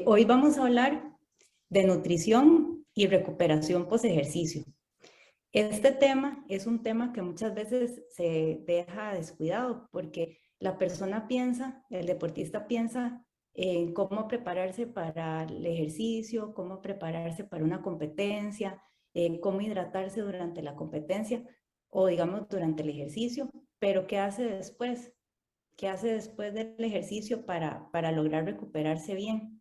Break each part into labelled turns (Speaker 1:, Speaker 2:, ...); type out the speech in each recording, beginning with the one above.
Speaker 1: Hoy vamos a hablar de nutrición y recuperación post ejercicio. Este tema es un tema que muchas veces se deja descuidado porque la persona piensa, el deportista piensa en cómo prepararse para el ejercicio, cómo prepararse para una competencia, cómo hidratarse durante la competencia o digamos durante el ejercicio, pero ¿qué hace después? ¿Qué hace después del ejercicio para lograr recuperarse bien?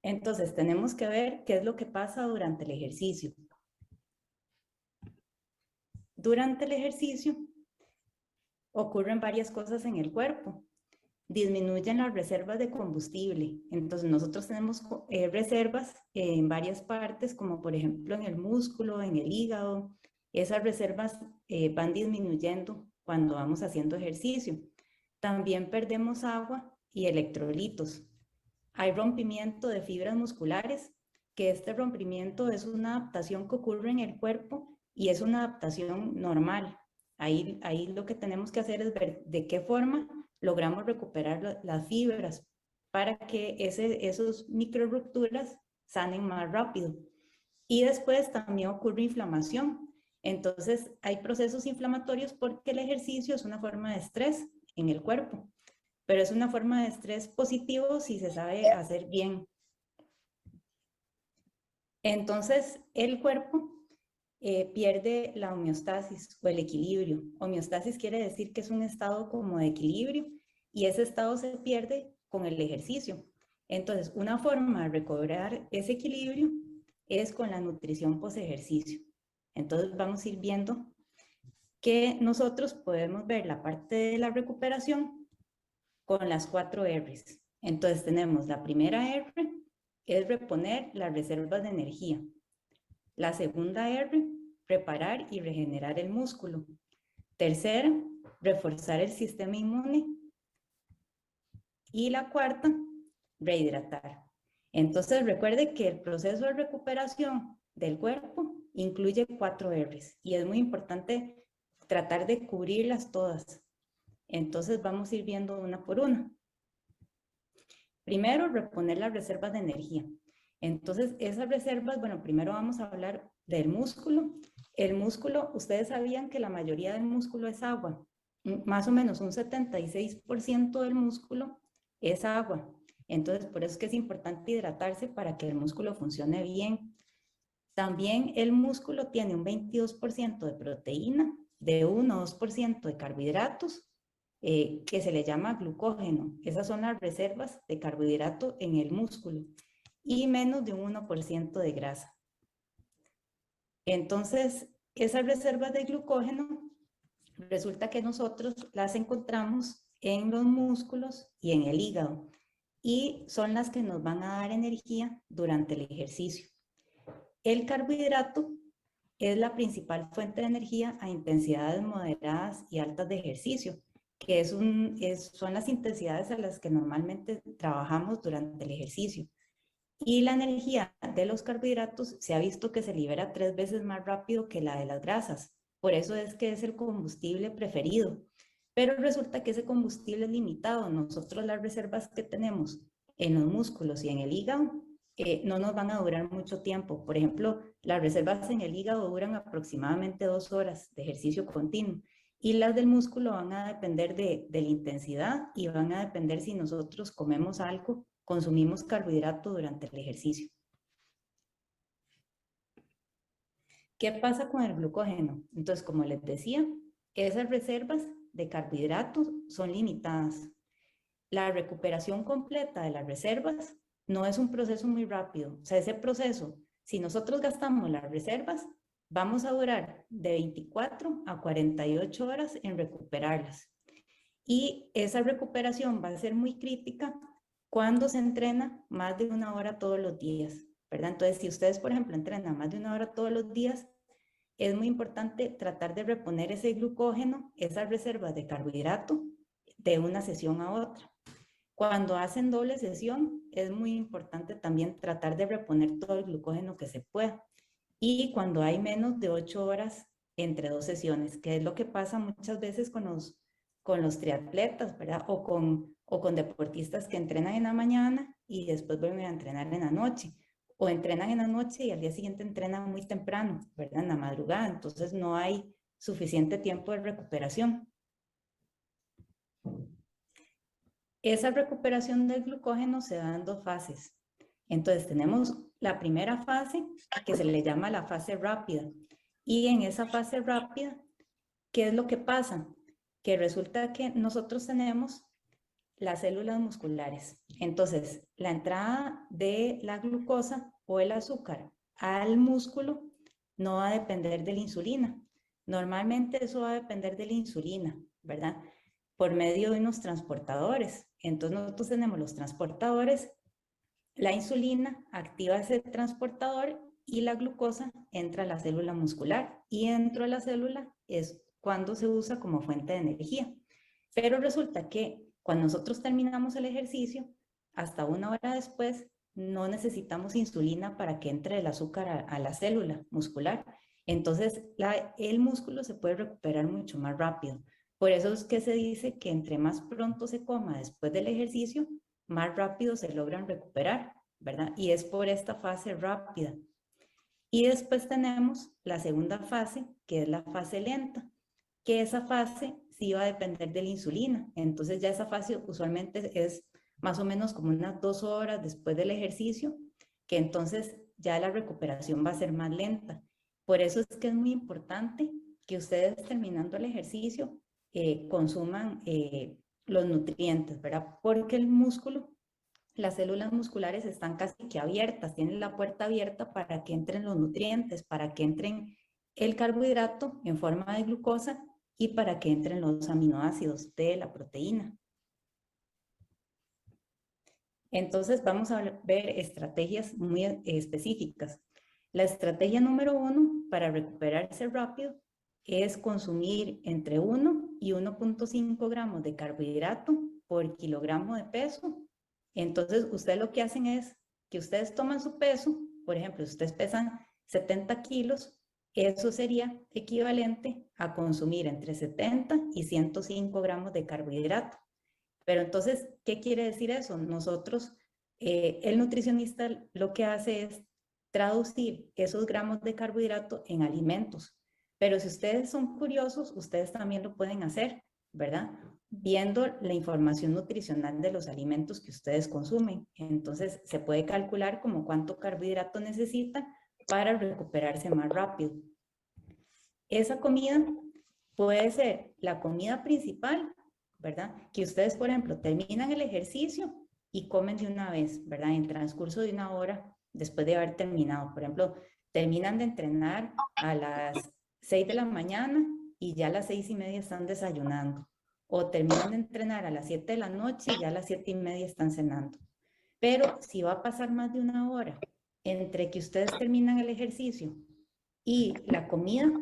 Speaker 1: Entonces, tenemos que ver qué es lo que pasa durante el ejercicio. Durante el ejercicio ocurren varias cosas en el cuerpo. Disminuyen las reservas de combustible. Entonces, nosotros tenemos reservas en varias partes, como por ejemplo en el músculo, en el hígado. Esas reservas van disminuyendo cuando vamos haciendo ejercicio. También perdemos agua y electrolitos. Hay rompimiento de fibras musculares, que este rompimiento es una adaptación que ocurre en el cuerpo y es una adaptación normal. Ahí lo que tenemos que hacer es ver de qué forma logramos recuperar las fibras para que esos micro rupturas sanen más rápido. Y después también ocurre inflamación. Entonces hay procesos inflamatorios porque el ejercicio es una forma de estrés en el cuerpo, pero es una forma de estrés positivo si se sabe hacer bien. Entonces, el cuerpo pierde la homeostasis o el equilibrio. Homeostasis quiere decir que es un estado como de equilibrio y ese estado se pierde con el ejercicio. Entonces, una forma de recobrar ese equilibrio es con la nutrición post ejercicio. Entonces, vamos a ir viendo que nosotros podemos ver la parte de la recuperación con las 4 R's. Entonces tenemos la primera R, es reponer las reservas de energía. La segunda R, preparar y regenerar el músculo. Tercera, reforzar el sistema inmune. Y la cuarta, rehidratar. Entonces recuerde que el proceso de recuperación del cuerpo incluye 4 R's y es muy importante tratar de cubrirlas todas. Entonces vamos a ir viendo una por una. Primero, reponer las reservas de energía. Entonces, esas reservas, bueno, primero vamos a hablar del músculo. El músculo, ustedes sabían que la mayoría del músculo es agua. Más o menos un 76% del músculo es agua. Entonces, por eso es que es importante hidratarse para que el músculo funcione bien. También el músculo tiene un 22% de proteína, de 1 o 2% de carbohidratos, que se le llama glucógeno. Esas son las reservas de carbohidrato en el músculo y menos de un 1% de grasa. Entonces, esas reservas de glucógeno resulta que nosotros las encontramos en los músculos y en el hígado y son las que nos van a dar energía durante el ejercicio. El carbohidrato es la principal fuente de energía a intensidades moderadas y altas de ejercicio, que son las intensidades a las que normalmente trabajamos durante el ejercicio. Y la energía de los carbohidratos se ha visto que se libera 3 veces más rápido que la de las grasas. Por eso es que es el combustible preferido. Pero resulta que ese combustible es limitado. Nosotros las reservas que tenemos en los músculos y en el hígado no nos van a durar mucho tiempo. Por ejemplo, las reservas en el hígado duran aproximadamente 2 horas de ejercicio continuo y las del músculo van a depender de la intensidad y van a depender si nosotros comemos algo, consumimos carbohidrato durante el ejercicio. ¿Qué pasa con el glucógeno? Entonces, como les decía, esas reservas de carbohidratos son limitadas. La recuperación completa de las reservas no es un proceso muy rápido. O sea, ese proceso, si nosotros gastamos las reservas, vamos a durar de 24 a 48 horas en recuperarlas. Y esa recuperación va a ser muy crítica cuando se entrena más de 1 hora todos los días, ¿verdad? Entonces, si ustedes, por ejemplo, entrenan más de 1 hora todos los días, es muy importante tratar de reponer ese glucógeno, esas reservas de carbohidrato, de una sesión a otra. Cuando hacen doble sesión, es muy importante también tratar de reponer todo el glucógeno que se pueda. Y cuando hay menos de 8 horas entre 2 sesiones, que es lo que pasa muchas veces con los triatletas, ¿verdad? O con deportistas que entrenan en la mañana y después vuelven a entrenar en la noche. O entrenan en la noche y al día siguiente entrenan muy temprano, ¿verdad? En la madrugada. Entonces no hay suficiente tiempo de recuperación. Esa recuperación del glucógeno se da en dos fases. Entonces tenemos la primera fase que se le llama la fase rápida. Y en esa fase rápida, ¿qué es lo que pasa? Que resulta que nosotros tenemos las células musculares. Entonces, la entrada de la glucosa o el azúcar al músculo no va a depender de la insulina. Normalmente eso va a depender de la insulina, ¿verdad? Por medio de unos transportadores. Entonces nosotros tenemos los transportadores, la insulina activa ese transportador y la glucosa entra a la célula muscular y dentro de la célula es cuando se usa como fuente de energía. Pero resulta que cuando nosotros terminamos el ejercicio, hasta una hora después, no necesitamos insulina para que entre el azúcar a la célula muscular. Entonces, el músculo se puede recuperar mucho más rápido. Por eso es que se dice que entre más pronto se coma después del ejercicio, más rápido se logran recuperar, ¿verdad? Y es por esta fase rápida. Y después tenemos la segunda fase, que es la fase lenta, que esa fase sí va a depender de la insulina. Entonces ya esa fase usualmente es más o menos como unas 2 horas después del ejercicio, que entonces ya la recuperación va a ser más lenta. Por eso es que es muy importante que ustedes terminando el ejercicio consuman los nutrientes, ¿verdad? Porque el músculo, las células musculares están casi que abiertas, tienen la puerta abierta para que entren los nutrientes, para que entren el carbohidrato en forma de glucosa y para que entren los aminoácidos de la proteína. Entonces vamos a ver estrategias muy específicas. La estrategia número 1 para recuperarse rápido es consumir entre 1 y 1.5 gramos de carbohidrato por kilogramo de peso. Entonces ustedes lo que hacen es que ustedes toman su peso, por ejemplo, si ustedes pesan 70 kilos, eso sería equivalente a consumir entre 70 y 105 gramos de carbohidrato. Pero entonces, ¿qué quiere decir eso? Nosotros, el nutricionista lo que hace es traducir esos gramos de carbohidrato en alimentos. Pero si ustedes son curiosos, ustedes también lo pueden hacer, ¿verdad? Viendo la información nutricional de los alimentos que ustedes consumen. Entonces, se puede calcular como cuánto carbohidrato necesita para recuperarse más rápido. Esa comida puede ser la comida principal, ¿verdad? Que ustedes, por ejemplo, terminan el ejercicio y comen de una vez, ¿verdad? En transcurso de una hora después de haber terminado. Por ejemplo, terminan de entrenar a las 6 de la mañana y ya a las 6:30 están desayunando. O terminan de entrenar a las 7 de la noche y ya a las 7:30 están cenando. Pero si va a pasar más de una hora entre que ustedes terminan el ejercicio y la comida,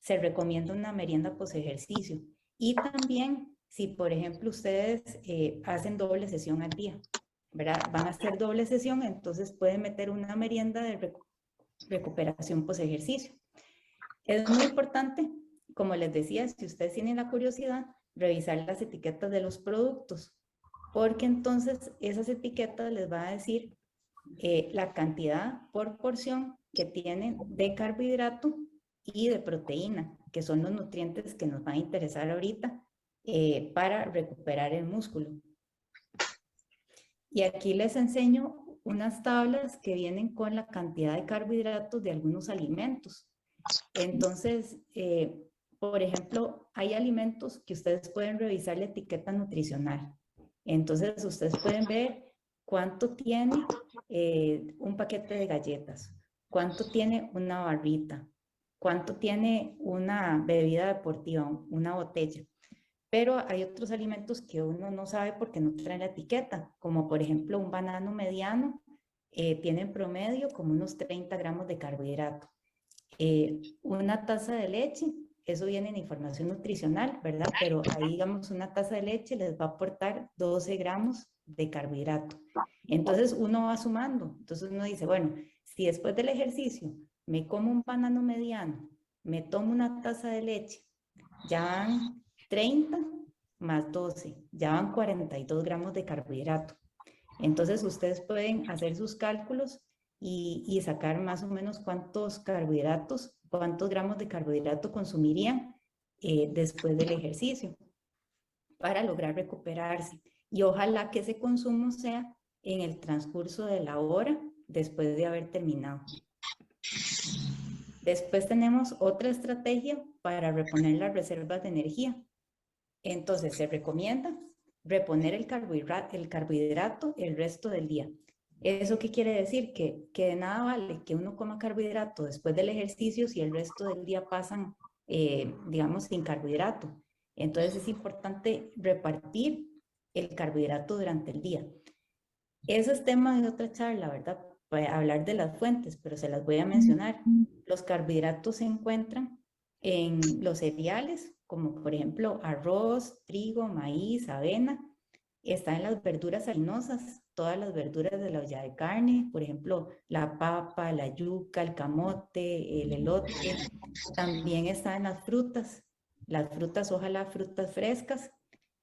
Speaker 1: se recomienda una merienda post ejercicio. Y también, si por ejemplo ustedes hacen doble sesión al día, ¿verdad? Van a hacer doble sesión, entonces pueden meter una merienda de recuperación post ejercicio. Es muy importante, como les decía, si ustedes tienen la curiosidad, revisar las etiquetas de los productos, porque entonces esas etiquetas les va a decir la cantidad por porción que tienen de carbohidrato y de proteína, que son los nutrientes que nos van a interesar ahorita para recuperar el músculo. Y aquí les enseño unas tablas que vienen con la cantidad de carbohidratos de algunos alimentos. Entonces, por ejemplo, hay alimentos que ustedes pueden revisar la etiqueta nutricional. Entonces, ustedes pueden ver cuánto tiene un paquete de galletas, cuánto tiene una barrita, cuánto tiene una bebida deportiva, una botella. Pero hay otros alimentos que uno no sabe porque no traen la etiqueta, como por ejemplo un banano mediano, tiene en promedio como unos 30 gramos de carbohidrato. Una taza de leche, eso viene en información nutricional, ¿verdad? Pero ahí, digamos, una taza de leche les va a aportar 12 gramos de carbohidrato. Entonces uno va sumando. Entonces uno dice, bueno, si después del ejercicio me como un banano mediano, me tomo una taza de leche, ya van 30 más 12, ya van 42 gramos de carbohidrato. Entonces ustedes pueden hacer sus cálculos y sacar más o menos cuántos carbohidratos, cuántos gramos de carbohidrato consumirían después del ejercicio para lograr recuperarse. Y ojalá que ese consumo sea en el transcurso de la hora después de haber terminado. Después tenemos otra estrategia para reponer las reservas de energía. Entonces se recomienda reponer el carbohidrato el resto del día. ¿Eso qué quiere decir? Que de nada vale que uno coma carbohidrato después del ejercicio si el resto del día pasan, digamos, sin carbohidrato. Entonces es importante repartir el carbohidrato durante el día. Eso es tema de otra charla, ¿verdad? Para hablar de las fuentes, pero se las voy a mencionar. Los carbohidratos se encuentran en los cereales, como por ejemplo arroz, trigo, maíz, avena. Está en las verduras harinosas, todas las verduras de la olla de carne, por ejemplo, la papa, la yuca, el camote, el elote. También está en las frutas, ojalá frutas frescas,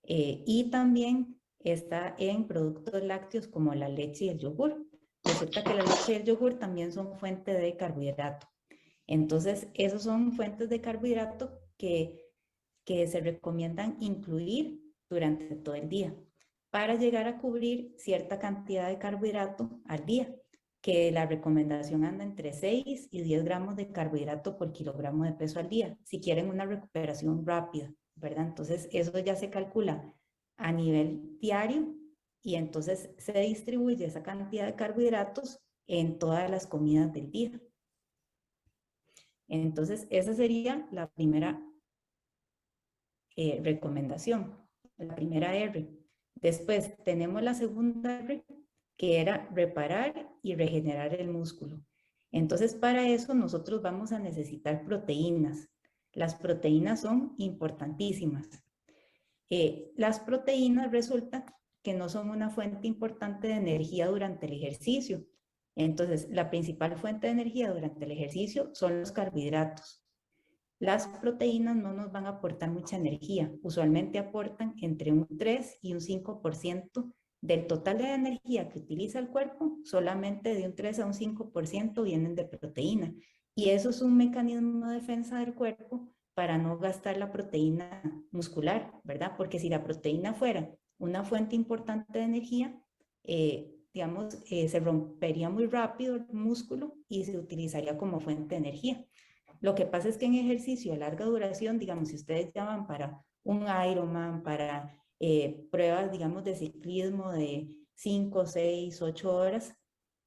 Speaker 1: y también está en productos lácteos como la leche y el yogur. Resulta que la leche y el yogur también son fuente de carbohidrato. Entonces, esos son fuentes de carbohidrato que se recomiendan incluir durante todo el día para llegar a cubrir cierta cantidad de carbohidrato al día, que la recomendación anda entre 6 y 10 gramos de carbohidrato por kilogramo de peso al día, si quieren una recuperación rápida, ¿verdad? Entonces, eso ya se calcula a nivel diario y entonces se distribuye esa cantidad de carbohidratos en todas las comidas del día. Entonces, esa sería la primera recomendación, la primera R. Después tenemos la segunda R, que era reparar y regenerar el músculo. Entonces, para eso nosotros vamos a necesitar proteínas. Las proteínas son importantísimas. Las proteínas resulta que no son una fuente importante de energía durante el ejercicio. Entonces, la principal fuente de energía durante el ejercicio son los carbohidratos. Las proteínas no nos van a aportar mucha energía, usualmente aportan entre un 3 y un 5% del total de energía que utiliza el cuerpo, solamente de un 3 a un 5% vienen de proteína. Y eso es un mecanismo de defensa del cuerpo para no gastar la proteína muscular, ¿verdad? Porque si la proteína fuera una fuente importante de energía, digamos, se rompería muy rápido el músculo y se utilizaría como fuente de energía. Lo que pasa es que en ejercicio de larga duración, digamos, si ustedes ya van para un Ironman, para pruebas, digamos, de ciclismo de 5, 6, 8 horas,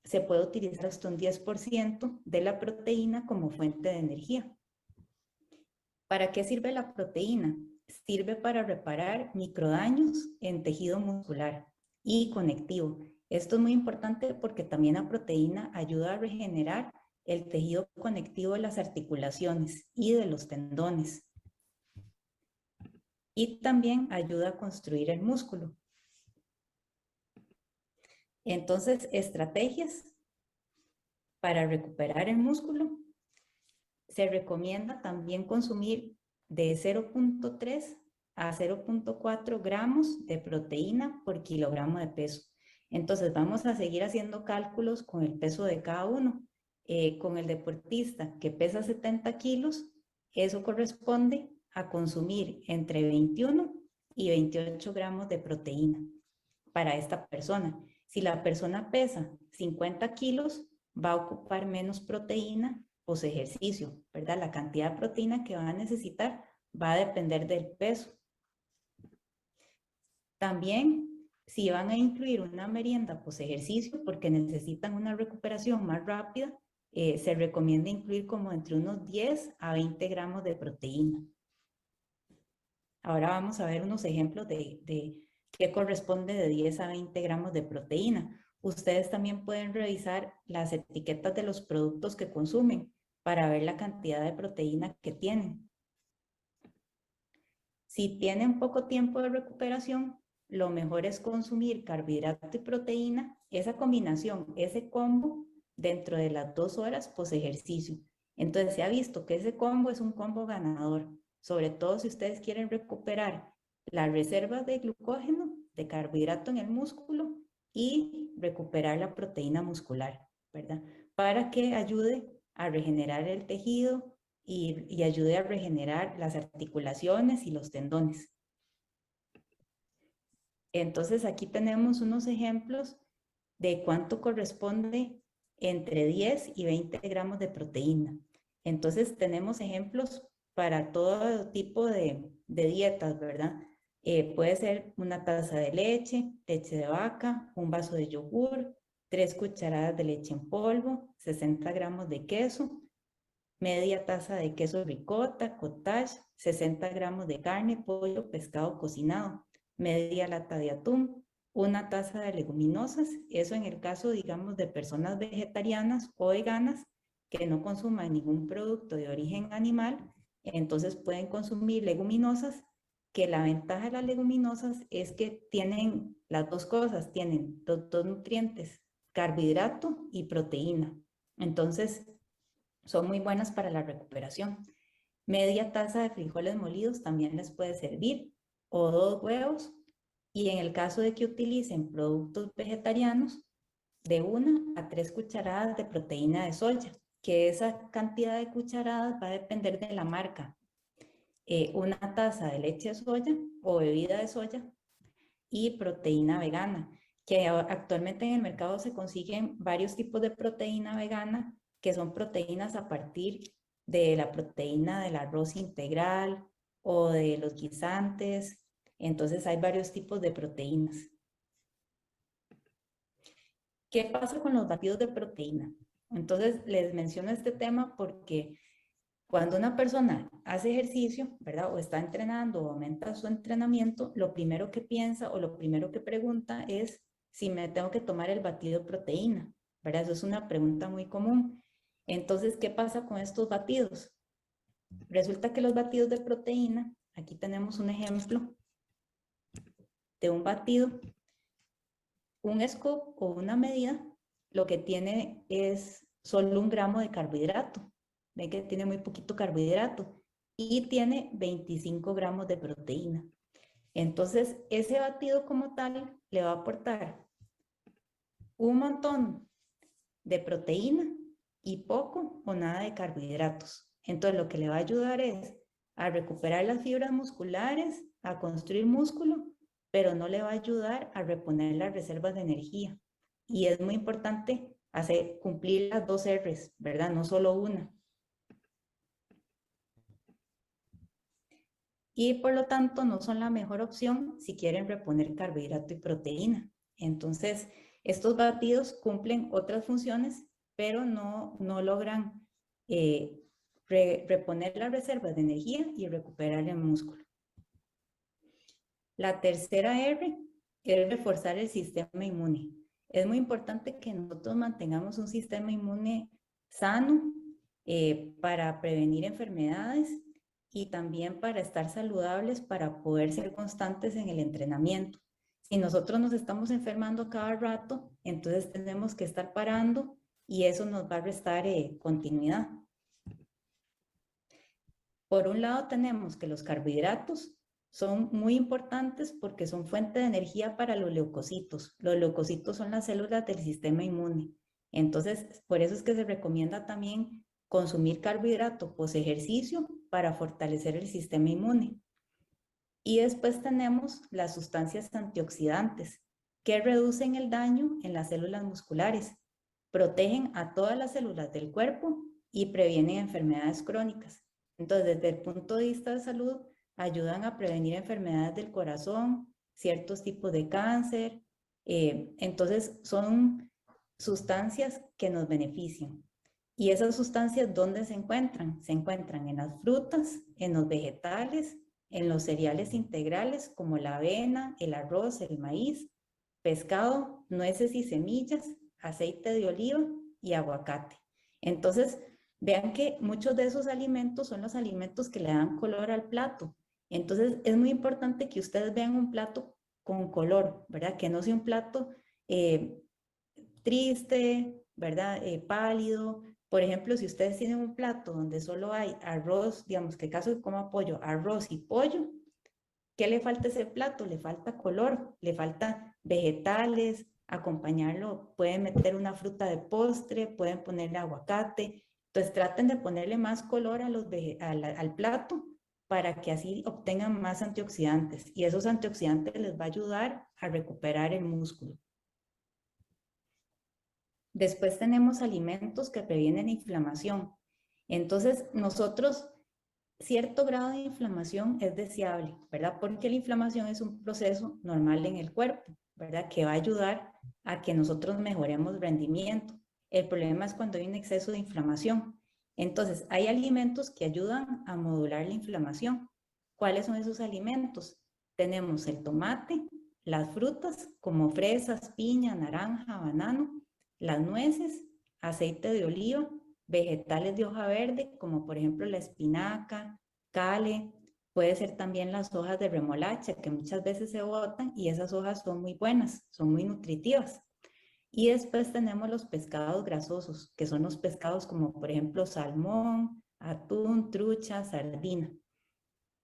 Speaker 1: se puede utilizar hasta un 10% de la proteína como fuente de energía. ¿Para qué sirve la proteína? Sirve para reparar microdaños en tejido muscular y conectivo. Esto es muy importante porque también la proteína ayuda a regenerar el tejido conectivo de las articulaciones y de los tendones. Y también ayuda a construir el músculo. Entonces, estrategias para recuperar el músculo. Se recomienda también consumir de 0.3 a 0.4 gramos de proteína por kilogramo de peso. Entonces, vamos a seguir haciendo cálculos con el peso de cada uno. Con el deportista que pesa 70 kilos, eso corresponde a consumir entre 21 y 28 gramos de proteína para esta persona. Si la persona pesa 50 kilos, va a ocupar menos proteína post ejercicio, ¿verdad? La cantidad de proteína que van a necesitar va a depender del peso. También, si van a incluir una merienda post ejercicio porque necesitan una recuperación más rápida, se recomienda incluir como entre unos 10 a 20 gramos de proteína. Ahora vamos a ver unos ejemplos de qué corresponde de 10 a 20 gramos de proteína. Ustedes también pueden revisar las etiquetas de los productos que consumen para ver la cantidad de proteína que tienen. Si tienen poco tiempo de recuperación, lo mejor es consumir carbohidrato y proteína, esa combinación, ese combo, dentro de las 2 horas post ejercicio. Entonces se ha visto que ese combo es un combo ganador, sobre todo si ustedes quieren recuperar las reservas de glucógeno, de carbohidrato en el músculo y recuperar la proteína muscular, ¿verdad? Para que ayude a regenerar el tejido y ayude a regenerar las articulaciones y los tendones. Entonces aquí tenemos unos ejemplos de cuánto corresponde entre 10 y 20 gramos de proteína. Entonces tenemos ejemplos para todo tipo de dietas, ¿verdad? Puede ser una taza de leche de vaca, un vaso de yogur, 3 cucharadas de leche en polvo, 60 gramos de queso, media taza de queso ricota, cottage, 60 gramos de carne, pollo, pescado cocinado, media lata de atún, una taza de leguminosas, eso en el caso, digamos, de personas vegetarianas o veganas que no consuman ningún producto de origen animal, entonces pueden consumir leguminosas, que la ventaja de las leguminosas es que tienen las dos cosas, tienen dos nutrientes, carbohidrato y proteína. Entonces, son muy buenas para la recuperación. Media taza de frijoles molidos también les puede servir, o 2 huevos. Y en el caso de que utilicen productos vegetarianos, de 1 a 3 cucharadas de proteína de soya, que esa cantidad de cucharadas va a depender de la marca. Una taza de leche de soya o bebida de soya y proteína vegana, que actualmente en el mercado se consiguen varios tipos de proteína vegana, que son proteínas a partir de la proteína del arroz integral o de los guisantes. Entonces hay varios tipos de proteínas. ¿Qué pasa con los batidos de proteína? Entonces les menciono este tema porque cuando una persona hace ejercicio, ¿verdad? O está entrenando o aumenta su entrenamiento, lo primero que piensa o lo primero que pregunta es si me tengo que tomar el batido de proteína, ¿verdad? Eso es una pregunta muy común. Entonces, ¿qué pasa con estos batidos? Resulta que los batidos de proteína, aquí tenemos un ejemplo de un batido, un scoop o una medida, lo que tiene es solo 1 gramo de carbohidrato. Ven que tiene muy poquito carbohidrato y tiene 25 gramos de proteína. Entonces, ese batido como tal le va a aportar un montón de proteína y poco o nada de carbohidratos. Entonces, lo que le va a ayudar es a recuperar las fibras musculares, a construir músculo, pero no le va a ayudar a reponer las reservas de energía. Y es muy importante cumplir las 2 R's, ¿verdad? No solo una. Y por lo tanto no son la mejor opción si quieren reponer carbohidrato y proteína. Entonces, estos batidos cumplen otras funciones, pero no logran reponer las reservas de energía y recuperar el músculo. La tercera R es reforzar el sistema inmune. Es muy importante que nosotros mantengamos un sistema inmune sano para prevenir enfermedades y también para estar saludables, para poder ser constantes en el entrenamiento. Si nosotros nos estamos enfermando cada rato, entonces tenemos que estar parando y eso nos va a restar continuidad. Por un lado tenemos que los carbohidratos son muy importantes porque son fuente de energía para los leucocitos. Los leucocitos son las células del sistema inmune. Entonces, por eso es que se recomienda también consumir carbohidrato post ejercicio para fortalecer el sistema inmune. Y después tenemos las sustancias antioxidantes que reducen el daño en las células musculares, protegen a todas las células del cuerpo y previenen enfermedades crónicas. Entonces, desde el punto de vista de salud, ayudan a prevenir enfermedades del corazón, ciertos tipos de cáncer. Entonces, son sustancias que nos benefician. ¿Y esas sustancias dónde se encuentran? Se encuentran en las frutas, en los vegetales, en los cereales integrales como la avena, el arroz, el maíz, pescado, nueces y semillas, aceite de oliva y aguacate. Entonces, vean que muchos de esos alimentos son los alimentos que le dan color al plato. Entonces, es muy importante que ustedes vean un plato con color, ¿verdad? Que no sea un plato triste, ¿verdad? Pálido. Por ejemplo, si ustedes tienen un plato donde solo hay arroz, digamos que caso que coma pollo, arroz y pollo, ¿qué le falta a ese plato? Le falta color, le falta vegetales, acompañarlo, pueden meter una fruta de postre, pueden ponerle aguacate. Entonces traten de ponerle más color a al plato para que así obtengan más antioxidantes. Y esos antioxidantes les va a ayudar a recuperar el músculo. Después tenemos alimentos que previenen la inflamación. Entonces, nosotros, cierto grado de inflamación es deseable, ¿verdad? Porque la inflamación es un proceso normal en el cuerpo, ¿verdad? Que va a ayudar a que nosotros mejoremos rendimiento. El problema es cuando hay un exceso de inflamación. Entonces, hay alimentos que ayudan a modular la inflamación. ¿Cuáles son esos alimentos? Tenemos el tomate, las frutas como fresas, piña, naranja, banano, las nueces, aceite de oliva, vegetales de hoja verde, como por ejemplo la espinaca, cale, puede ser también las hojas de remolacha, que muchas veces se botan y esas hojas son muy buenas, son muy nutritivas. Y después tenemos los pescados grasosos, que son los pescados como por ejemplo salmón, atún, trucha, sardina.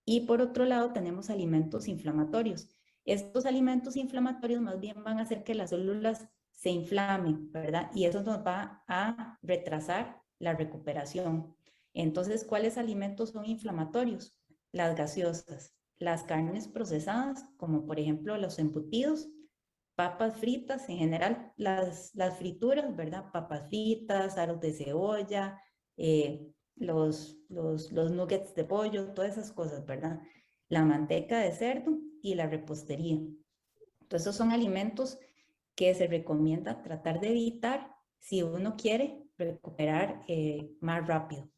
Speaker 1: Y por otro lado tenemos alimentos inflamatorios. Estos alimentos inflamatorios más bien van a hacer que las células se inflamen, ¿verdad? Y eso nos va a retrasar la recuperación. Entonces, ¿cuáles alimentos son inflamatorios? Las gaseosas, las carnes procesadas, como por ejemplo los embutidos, papas fritas, en general las frituras, ¿verdad? Papas fritas, aros de cebolla, los nuggets de pollo, todas esas cosas, ¿verdad? La manteca de cerdo y la repostería. Entonces, esos son alimentos que se recomienda tratar de evitar si uno quiere recuperar más rápido.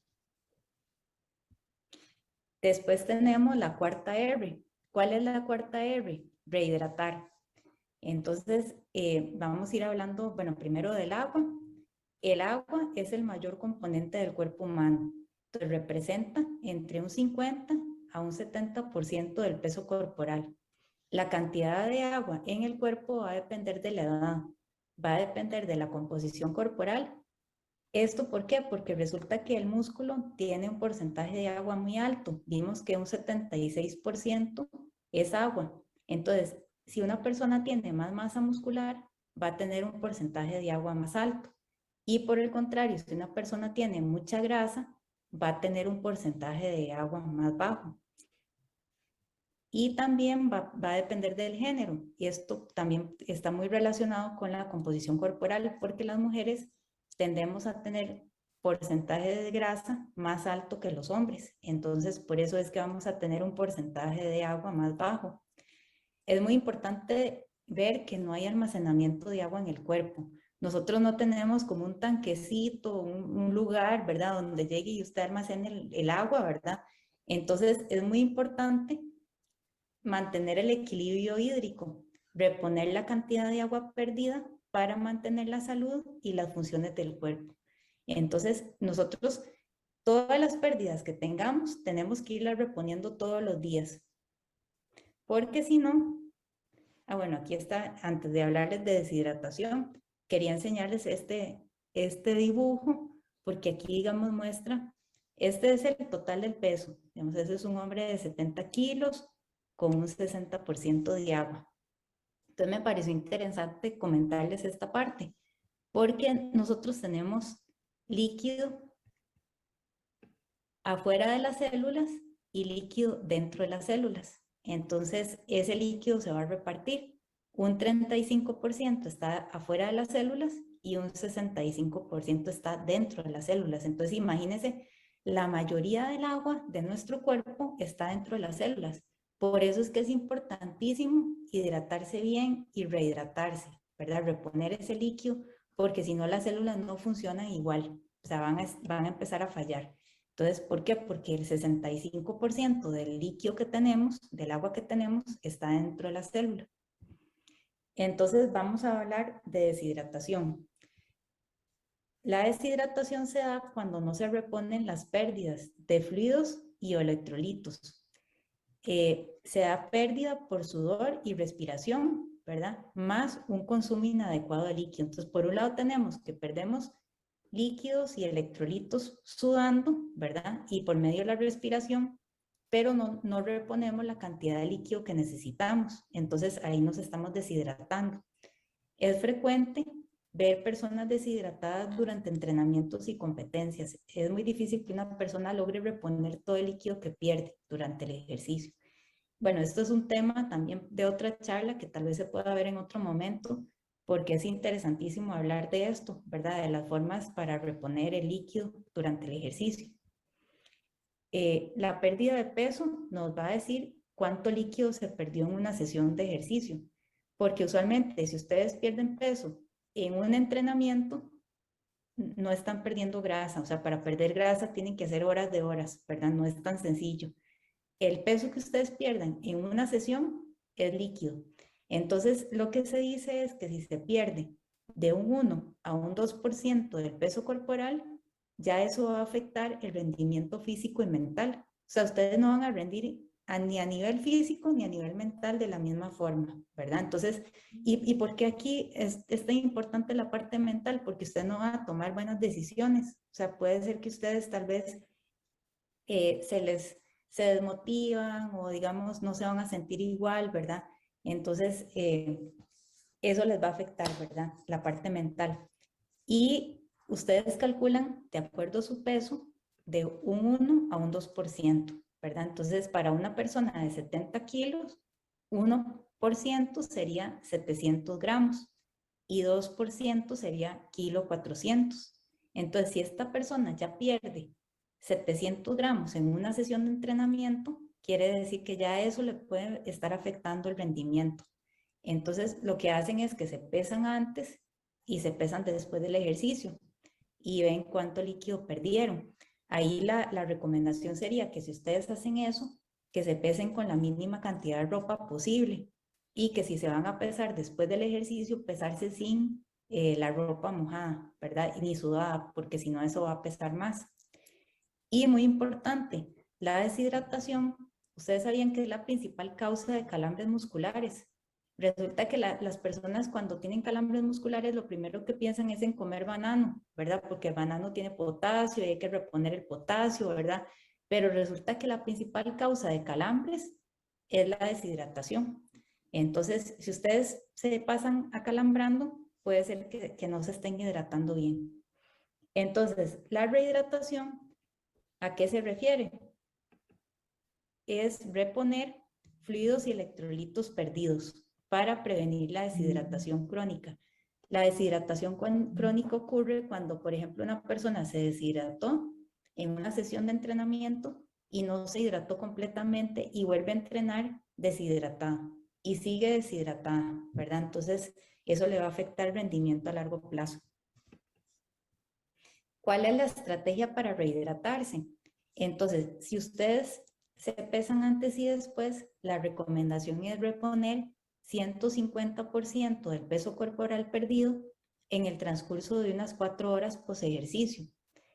Speaker 1: Después tenemos la cuarta R. ¿Cuál es la cuarta R? Rehidratar. Entonces, vamos a ir hablando, bueno, primero del agua. El agua es el mayor componente del cuerpo humano. Entonces, representa entre un 50 a un 70% del peso corporal. La cantidad de agua en el cuerpo va a depender de la edad, va a depender de la composición corporal. ¿Esto por qué? Porque resulta que el músculo tiene un porcentaje de agua muy alto. Vimos que un 76% es agua. Entonces, si una persona tiene más masa muscular, va a tener un porcentaje de agua más alto. Y por el contrario, si una persona tiene mucha grasa, va a tener un porcentaje de agua más bajo. Y también va a depender del género. Y esto también está muy relacionado con la composición corporal, porque las mujeres tendemos a tener porcentaje de grasa más alto que los hombres. Entonces, por eso es que vamos a tener un porcentaje de agua más bajo. Es muy importante ver que no hay almacenamiento de agua en el cuerpo. Nosotros no tenemos como un tanquecito, un lugar, ¿verdad? Donde llegue y usted almacene el agua, ¿verdad? Entonces, es muy importante mantener el equilibrio hídrico, reponer la cantidad de agua perdida para mantener la salud y las funciones del cuerpo. Entonces, nosotros, todas las pérdidas que tengamos, tenemos que irlas reponiendo todos los días. Porque si no, bueno, aquí está, antes de hablarles de deshidratación, quería enseñarles este dibujo, porque aquí, digamos, muestra, este es el total del peso. Digamos, ese es un hombre de 70 kilos, con un 60% de agua. Entonces me pareció interesante comentarles esta parte, porque nosotros tenemos líquido afuera de las células y líquido dentro de las células. Entonces ese líquido se va a repartir. Un 35% está afuera de las células y un 65% está dentro de las células. Entonces imagínense, la mayoría del agua de nuestro cuerpo está dentro de las células. Por eso es que es importantísimo hidratarse bien y rehidratarse, ¿verdad? Reponer ese líquido, porque si no las células no funcionan igual, o sea, van a empezar a fallar. Entonces, ¿por qué? Porque el 65% del líquido que tenemos, del agua que tenemos, está dentro de la célula. Entonces, vamos a hablar de deshidratación. La deshidratación se da cuando no se reponen las pérdidas de fluidos y electrolitos. Se da pérdida por sudor y respiración, ¿verdad? Más un consumo inadecuado de líquido. Entonces, por un lado tenemos que perdemos líquidos y electrolitos sudando, ¿verdad? Y por medio de la respiración, pero no reponemos la cantidad de líquido que necesitamos. Entonces, ahí nos estamos deshidratando. Es frecuente ver personas deshidratadas durante entrenamientos y competencias. Es muy difícil que una persona logre reponer todo el líquido que pierde durante el ejercicio. Bueno, esto es un tema también de otra charla que tal vez se pueda ver en otro momento, porque es interesantísimo hablar de esto, ¿verdad? De las formas para reponer el líquido durante el ejercicio. La pérdida de peso nos va a decir cuánto líquido se perdió en una sesión de ejercicio, porque usualmente si ustedes pierden peso en un entrenamiento, no están perdiendo grasa, o sea, para perder grasa tienen que hacer horas de horas, ¿verdad? No es tan sencillo. El peso que ustedes pierdan en una sesión es líquido. Entonces, lo que se dice es que si se pierde de un 1 a un 2% del peso corporal, ya eso va a afectar el rendimiento físico y mental. O sea, ustedes no van a rendir ni a nivel físico ni a nivel mental de la misma forma, ¿verdad? Entonces, ¿y por qué aquí es tan importante la parte mental? Porque usted no va a tomar buenas decisiones. O sea, puede ser que ustedes tal vez se desmotivan o digamos no se van a sentir igual, ¿verdad? Entonces, eso les va a afectar, ¿verdad? La parte mental. Y ustedes calculan, de acuerdo a su peso, de un 1 a un 2%, ¿verdad? Entonces, para una persona de 70 kilos, 1% sería 700 gramos y 2% sería kilo 400. Entonces, si esta persona ya pierde 700 gramos en una sesión de entrenamiento, quiere decir que ya eso le puede estar afectando el rendimiento. Entonces, lo que hacen es que se pesan antes y se pesan después del ejercicio y ven cuánto líquido perdieron. Ahí la recomendación sería que si ustedes hacen eso, que se pesen con la mínima cantidad de ropa posible y que si se van a pesar después del ejercicio, pesarse sin la ropa mojada, ¿verdad? Y ni sudada, porque si no eso va a pesar más. Y muy importante, la deshidratación, ustedes sabían que es la principal causa de calambres musculares. Resulta que las personas cuando tienen calambres musculares lo primero que piensan es en comer banano, ¿verdad? Porque el banano tiene potasio y hay que reponer el potasio, ¿verdad? Pero resulta que la principal causa de calambres es la deshidratación. Entonces, si ustedes se pasan acalambrando, puede ser que no se estén hidratando bien. Entonces, la rehidratación, ¿a qué se refiere? Es reponer fluidos y electrolitos perdidos para prevenir la deshidratación crónica. La deshidratación crónica ocurre cuando, por ejemplo, una persona se deshidrató en una sesión de entrenamiento y no se hidrató completamente y vuelve a entrenar deshidratada y sigue deshidratada, ¿verdad? Entonces, eso le va a afectar el rendimiento a largo plazo. ¿Cuál es la estrategia para rehidratarse? Entonces, si ustedes se pesan antes y después, la recomendación es reponer 150% del peso corporal perdido en el transcurso de unas 4 horas post ejercicio.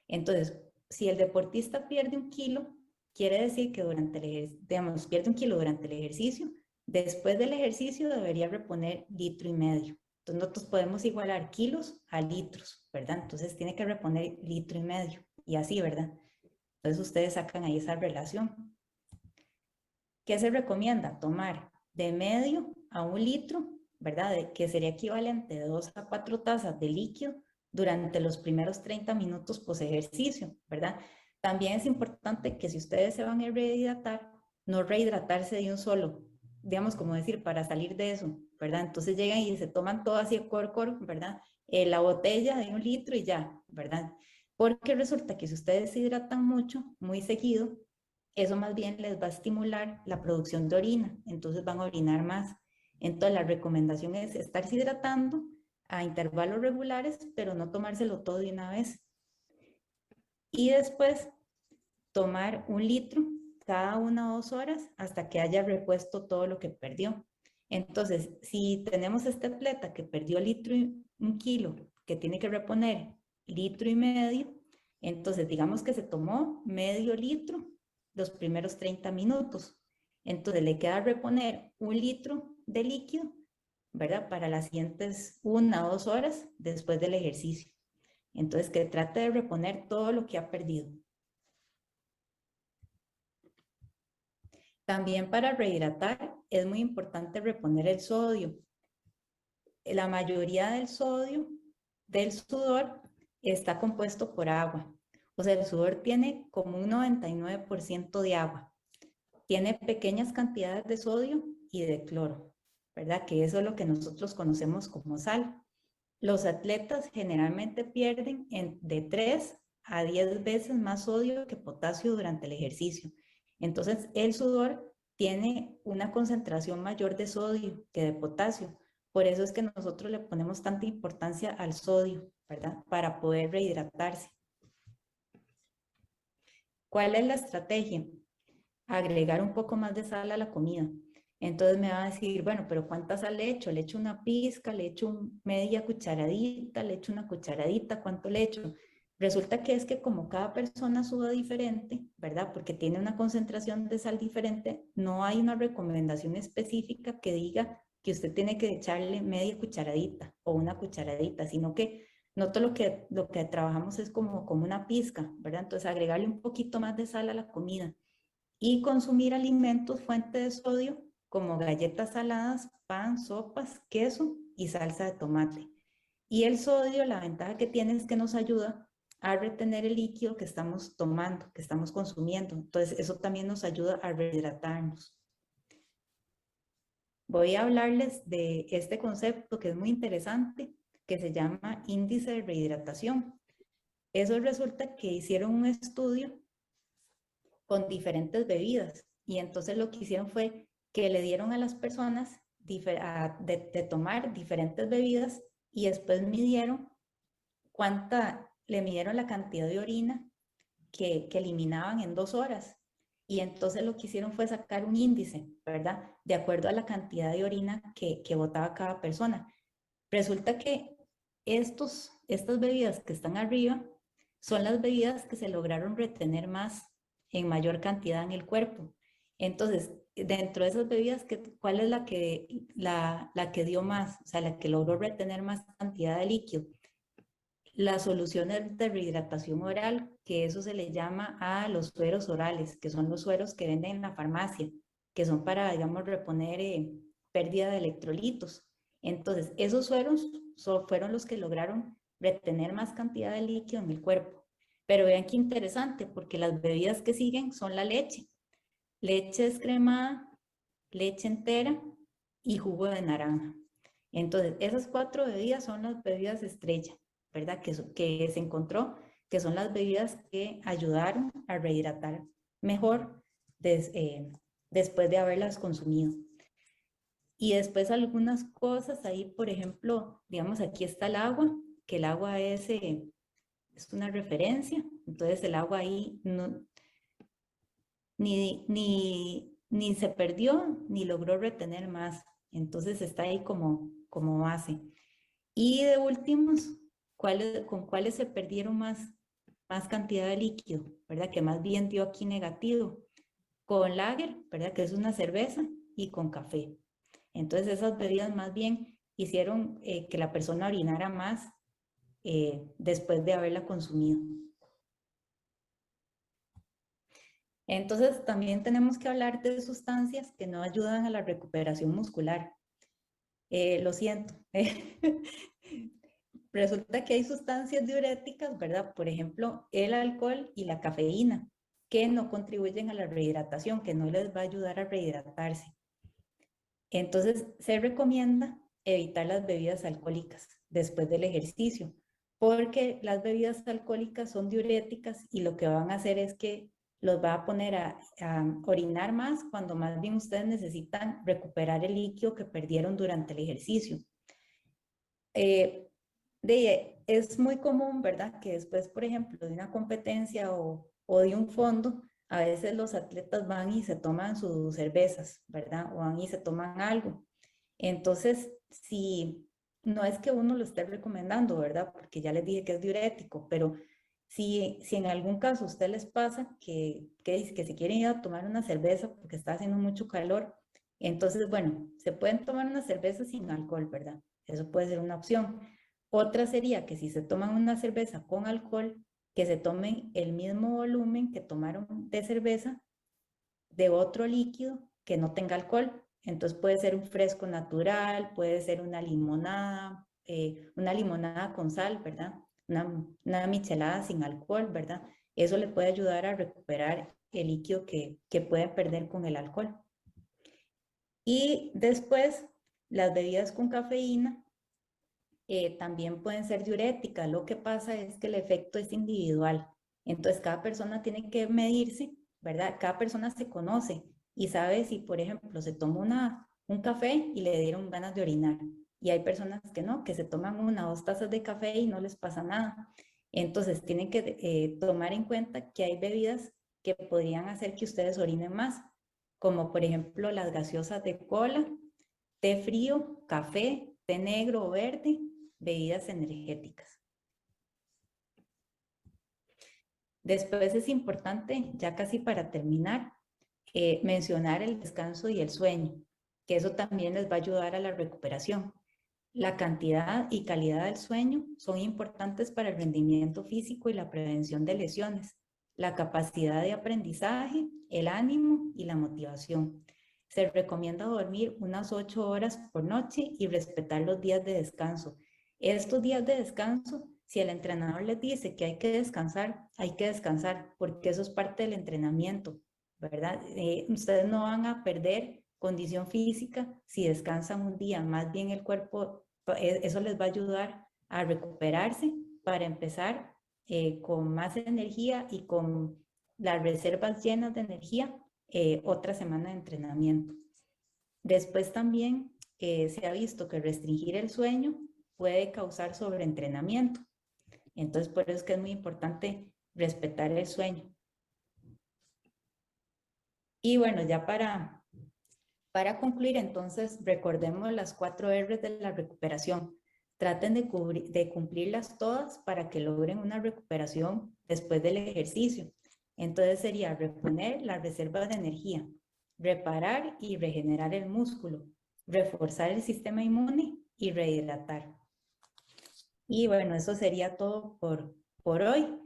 Speaker 1: Entonces, si el deportista pierde 1 kilo, quiere decir que pierde 1 kilo durante el ejercicio, después del ejercicio debería reponer 1,5 litros. Entonces nosotros podemos igualar kilos a litros, ¿verdad? Entonces tiene que reponer 1,5 litros y así, ¿verdad? Entonces ustedes sacan ahí esa relación. ¿Qué se recomienda? Tomar de medio a 1 litro, ¿verdad? Que sería equivalente de 2 a 4 tazas de líquido durante los primeros 30 minutos post ejercicio, ¿verdad? También es importante que si ustedes se van a rehidratar, no rehidratarse de un solo, digamos, como decir, para salir de eso, ¿verdad? Entonces llegan y se toman todo así, cor, ¿verdad? La botella de 1 litro y ya, ¿verdad? Porque resulta que si ustedes se hidratan mucho, muy seguido, eso más bien les va a estimular la producción de orina, entonces van a orinar más. Entonces la recomendación es estarse hidratando a intervalos regulares, pero no tomárselo todo de una vez. Y después tomar 1 litro cada 1 o 2 horas hasta que haya repuesto todo lo que perdió. Entonces, si tenemos este atleta que perdió 1 kilo, que tiene que reponer 1,5 litros, entonces digamos que se tomó medio litro los primeros 30 minutos. Entonces le queda reponer 1 litro de líquido, ¿verdad? Para las siguientes 1 o 2 horas después del ejercicio. Entonces que trate de reponer todo lo que ha perdido. También para rehidratar es muy importante reponer el sodio. la mayoría del sodio del sudor está compuesto por agua. O sea, el sudor tiene como un 99% de agua. Tiene pequeñas cantidades de sodio y de cloro, ¿verdad? Que eso es lo que nosotros conocemos como sal. Los atletas generalmente pierden de 3 a 10 veces más sodio que potasio durante el ejercicio. Entonces, el sudor tiene una concentración mayor de sodio que de potasio. Por eso es que nosotros le ponemos tanta importancia al sodio, ¿verdad? Para poder rehidratarse. ¿Cuál es la estrategia? Agregar un poco más de sal a la comida. Entonces me va a decir, bueno, pero ¿cuánta sal le echo? Le echo una pizca, le echo media cucharadita, le echo una cucharadita, ¿cuánto le echo? Resulta que es que como cada persona suda diferente, ¿verdad? Porque tiene una concentración de sal diferente, no hay una recomendación específica que diga que usted tiene que echarle media cucharadita o una cucharadita, sino que nosotros lo que trabajamos es como una pizca, ¿verdad? Entonces agregarle un poquito más de sal a la comida y consumir alimentos fuente de sodio como galletas saladas, pan, sopas, queso y salsa de tomate. Y el sodio, la ventaja que tiene es que nos ayuda a retener el líquido que estamos tomando, que estamos consumiendo. Entonces, eso también nos ayuda a rehidratarnos. Voy a hablarles de este concepto que es muy interesante, que se llama índice de rehidratación. Eso resulta que hicieron un estudio con diferentes bebidas y entonces lo que hicieron fue que le dieron a las personas de tomar diferentes bebidas y después le midieron la cantidad de orina que eliminaban en 2 horas. Y entonces lo que hicieron fue sacar un índice, ¿verdad? De acuerdo a la cantidad de orina que botaba cada persona. Resulta que estas bebidas que están arriba son las bebidas que se lograron retener más en mayor cantidad en el cuerpo. Entonces, dentro de esas bebidas, ¿cuál es la que dio más? O sea, la que logró retener más cantidad de líquido. Las soluciones de rehidratación oral, que eso se le llama a los sueros orales, que son los sueros que venden en la farmacia, que son para, digamos, reponer pérdida de electrolitos. Entonces, esos sueros fueron los que lograron retener más cantidad de líquido en el cuerpo. Pero vean qué interesante, porque las bebidas que siguen son la leche. Leche descremada, leche entera y jugo de naranja. Entonces, esas 4 bebidas son las bebidas estrella, ¿verdad? Que se encontró que son las bebidas que ayudaron a rehidratar mejor después de haberlas consumido. Y después algunas cosas ahí, por ejemplo, digamos, aquí está el agua, que el agua es una referencia, entonces el agua ahí no, ni se perdió, ni logró retener más, entonces está ahí como base. Y de últimos, ¿con cuáles se perdieron más cantidad de líquido? ¿Verdad? Que más bien dio aquí negativo. Con lager, ¿verdad? Que es una cerveza, y con café. Entonces esas bebidas más bien hicieron que la persona orinara más después de haberla consumido. Entonces también tenemos que hablar de sustancias que no ayudan a la recuperación muscular. Lo siento. Resulta que hay sustancias diuréticas, ¿verdad? Por ejemplo, el alcohol y la cafeína, que no contribuyen a la rehidratación, que no les va a ayudar a rehidratarse. Entonces, se recomienda evitar las bebidas alcohólicas después del ejercicio, porque las bebidas alcohólicas son diuréticas y lo que van a hacer es que los va a poner a orinar más cuando más bien ustedes necesitan recuperar el líquido que perdieron durante el ejercicio. Es muy común, ¿verdad? Que después, por ejemplo, de una competencia o de un fondo, a veces los atletas van y se toman sus cervezas, ¿verdad? O van y se toman algo. Entonces, si no es que uno lo esté recomendando, ¿verdad? Porque ya les dije que es diurético, pero si en algún caso a usted les pasa que se quieren ir a tomar una cerveza porque está haciendo mucho calor, entonces, bueno, se pueden tomar una cerveza sin alcohol, ¿verdad? Eso puede ser una opción. Otra sería que si se toman una cerveza con alcohol, que se tomen el mismo volumen que tomaron de cerveza de otro líquido que no tenga alcohol. Entonces puede ser un fresco natural, puede ser una limonada con sal, ¿verdad? Una michelada sin alcohol, ¿verdad? Eso le puede ayudar a recuperar el líquido que puede perder con el alcohol. Y después, las bebidas con cafeína también pueden ser diuréticas. Lo que pasa es que el efecto es individual. Entonces, cada persona tiene que medirse, ¿verdad? Cada persona se conoce y sabe si, por ejemplo, se toma un café y le dieron ganas de orinar. Y hay personas que no, que se toman 1 o 2 tazas de café y no les pasa nada. Entonces, tienen que tomar en cuenta que hay bebidas que podrían hacer que ustedes orinen más, como por ejemplo las gaseosas de cola, té frío, café, té negro o verde, bebidas energéticas. Después es importante, ya casi para terminar, mencionar el descanso y el sueño, que eso también les va a ayudar a la recuperación. La cantidad y calidad del sueño son importantes para el rendimiento físico y la prevención de lesiones, la capacidad de aprendizaje, el ánimo y la motivación. Se recomienda dormir unas 8 horas por noche y respetar los días de descanso. Estos días de descanso, si el entrenador les dice que hay que descansar, porque eso es parte del entrenamiento, ¿verdad? Ustedes no van a perder condición física si descansan un día, más bien el cuerpo, eso les va a ayudar a recuperarse para empezar con más energía y con las reservas llenas de energía otra semana de entrenamiento. Después también se ha visto que restringir el sueño puede causar sobreentrenamiento. Entonces, por eso es que es muy importante respetar el sueño. Y bueno, ya para concluir, entonces, recordemos las 4 R's de la recuperación. Traten de cumplirlas todas para que logren una recuperación después del ejercicio. Entonces sería reponer las reservas de energía, reparar y regenerar el músculo, reforzar el sistema inmune y rehidratar. Y bueno, eso sería todo por hoy.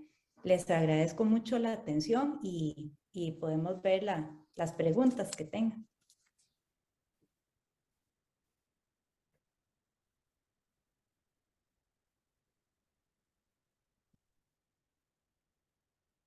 Speaker 1: Les agradezco mucho la atención y podemos ver las preguntas que tengan.